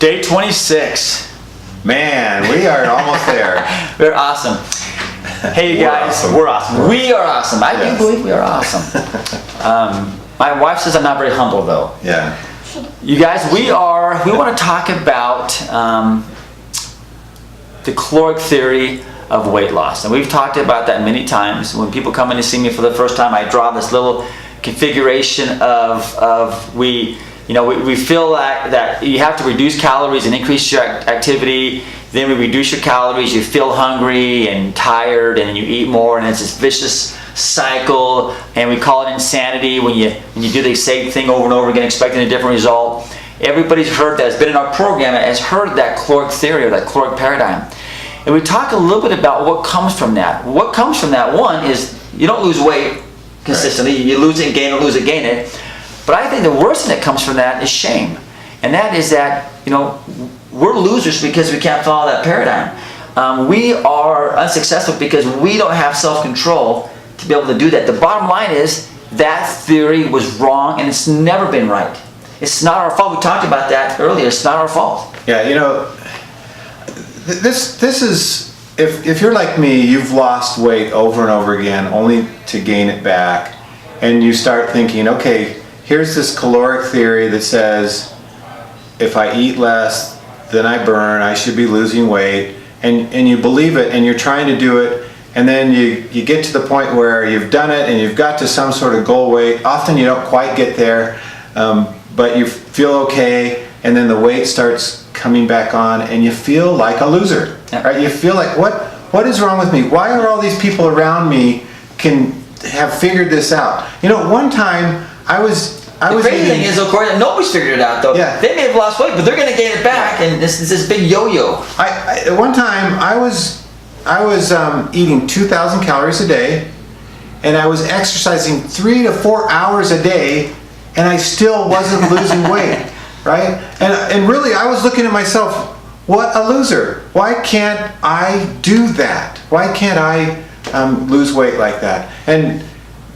Day 26. Man, we are almost there. We're awesome. Hey, you guys, we're awesome. We are awesome. I do believe we are awesome. My wife says I'm not very humble, though. Yeah. You guys, we want to talk about the caloric theory of weight loss. And we've talked about that many times. When people come in to see me for the first time, I draw this little configuration of we feel like that you have to reduce calories and increase your activity. Then we reduce your calories, you feel hungry and tired, and then you eat more, and it's this vicious cycle. And we call it insanity when you do the same thing over and over again, expecting a different result. Everybody's heard that, has been in our program, has heard that caloric theory or that caloric paradigm. And we talk a little bit about what comes from that. What comes from that, one, is you don't lose weight consistently. Right. You lose it and gain it, lose it, gain it. But I think the worst thing that comes from that is shame. And that is that, we're losers because we can't follow that paradigm. We are unsuccessful because we don't have self-control to be able to do that. The bottom line is that theory was wrong, and it's never been right. It's not our fault. We talked about that earlier. It's not our fault. Yeah, this is, if you're like me, you've lost weight over and over again only to gain it back, and you start thinking, okay, here's this caloric theory that says if I eat less than I burn, I should be losing weight, and you believe it, and you're trying to do it, and then you get to the point where you've done it and you've got to some sort of goal weight. Often you don't quite get there, but you feel okay, and then the weight starts coming back on, and you feel like a loser, right? You feel like, what is wrong with me? Why are all these people around me can have figured this out? One time the crazy thing is, of course, nobody's figured it out, though. Yeah. They may have lost weight, but they're going to gain it back, and this big yo-yo. One time, I was eating 2,000 calories a day, and I was exercising 3 to 4 hours a day, and I still wasn't losing weight, right? And really, I was looking at myself, what a loser. Why can't I do that? Why can't I lose weight like that? And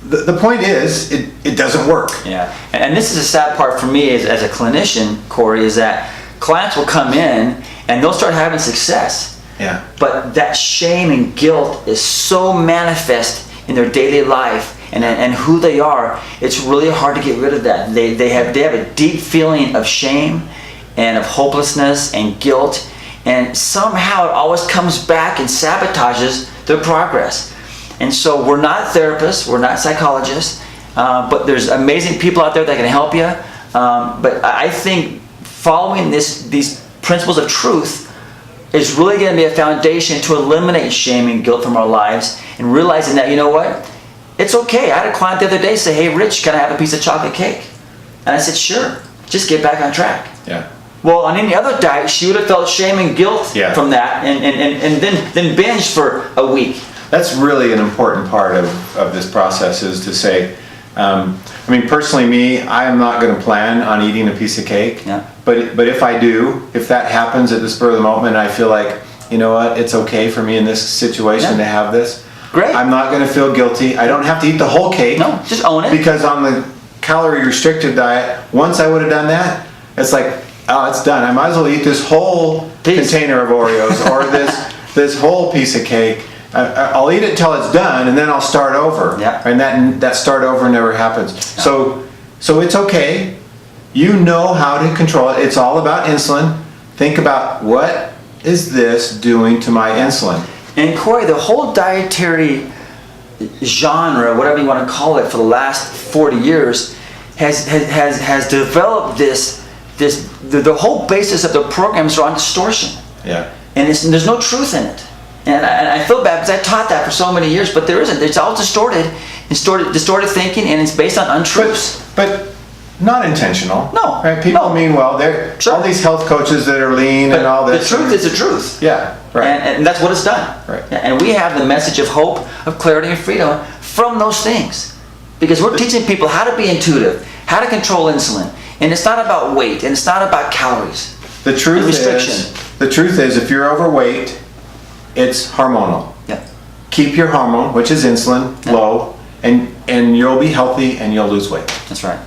the point is, it doesn't work. Yeah, and this is a sad part for me as a clinician, Corey, is that clients will come in and they'll start having success. Yeah. But that shame and guilt is so manifest in their daily life and who they are. It's really hard to get rid of that. They have a deep feeling of shame and of hopelessness and guilt, and somehow it always comes back and sabotages their progress. And so we're not therapists, we're not psychologists, but there's amazing people out there that can help you. But I think following these principles of truth is really going to be a foundation to eliminate shame and guilt from our lives, and realizing that, it's okay. I had a client the other day say, hey, Rich, can I have a piece of chocolate cake? And I said, sure, just get back on track. Yeah. Well, on any other diet, she would have felt shame and guilt from that and then binge for a week. That's really an important part of this process, is to say, personally me, I am not going to plan on eating a piece of cake. Yeah. But if I do, if that happens at the spur of the moment, and I feel like, it's okay for me in this situation to have this. Great. I'm not going to feel guilty. I don't have to eat the whole cake. No, just own it. Because on the calorie restricted diet, once I would have done that, it's like, oh, it's done. I might as well eat this whole container of Oreos or this whole piece of cake. I'll eat it till it's done, and then I'll start over. Yeah. And that start over never happens. Yeah. So it's okay. You know how to control it. It's all about insulin. Think about, what is this doing to my insulin? And Corey, the whole dietary genre, whatever you want to call it, for the last 40 years has developed the whole basis of the programs are on distortion. Yeah. And there's no truth in it. And I feel bad because I taught that for so many years, but there isn't. It's all distorted distorted thinking, and it's based on untruths. But not intentional. No. Right? People mean well. They're all these health coaches that are lean and all this. The truth is the truth. Yeah. Right. And that's what it's done. Right. And we have the message of hope, of clarity, and freedom from those things, because we're teaching people how to be intuitive, how to control insulin, and it's not about weight, and it's not about calories. The truth is, if you're overweight, it's hormonal. Yeah. Keep your hormone, which is insulin, low, and you'll be healthy and you'll lose weight. That's right.